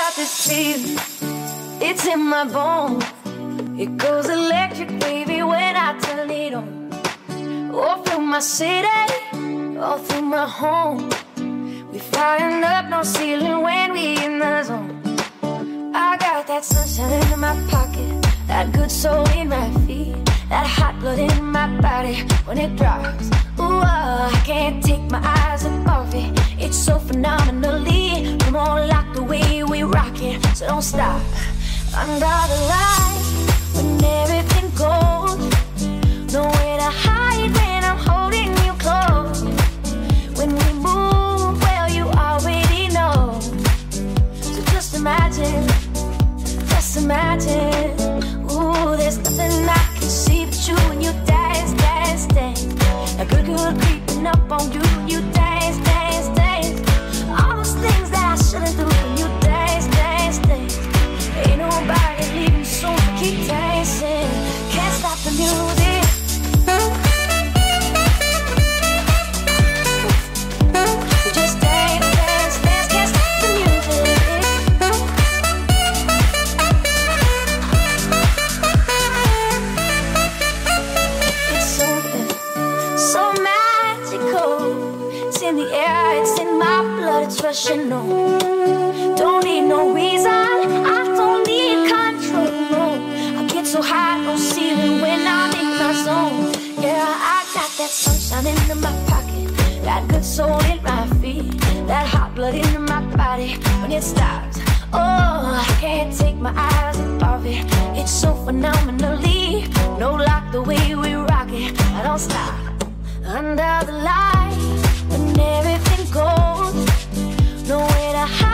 got this feeling, it's in my bones. It goes electric, baby, when I turn it on. All through my city, all through my home. We firing up, no ceiling when we in the zone. I got that sunshine in my pocket, that good soul in my feet, that hot blood in my body when it drops. Ooh, I can't take my eyes off it. It's so phenomenally. Come on, like the way we rock it, so don't stop. Under the lights, when everything goes, nowhere to hide when I'm holding you close. When we move, well, you already know. So just imagine, ooh, there's nothing I can see but you when you dance, dance, dance. A good girl creeping up on you when you dance, dance, dance. All those things that I shouldn't do when you dance, dance, dance. Ain't nobody leaving soon, so keep dancing. Can't stop the music. Just dance, dance, dance. Can't stop the music. It's something so magical. It's in the air, it's in my blood, it's rushing on. Don't need no reason, I don't need control, no. I get so high, no ceiling when I'm in my zone. Yeah, I got that sunshine in my pocket, that good soul in my feet, that hot blood in my body when it stops. Oh, I can't take my eyes off it. It's so phenomenally. No, like the way we rock it, I don't stop. Under the light, when everything goes, nowhere to hide.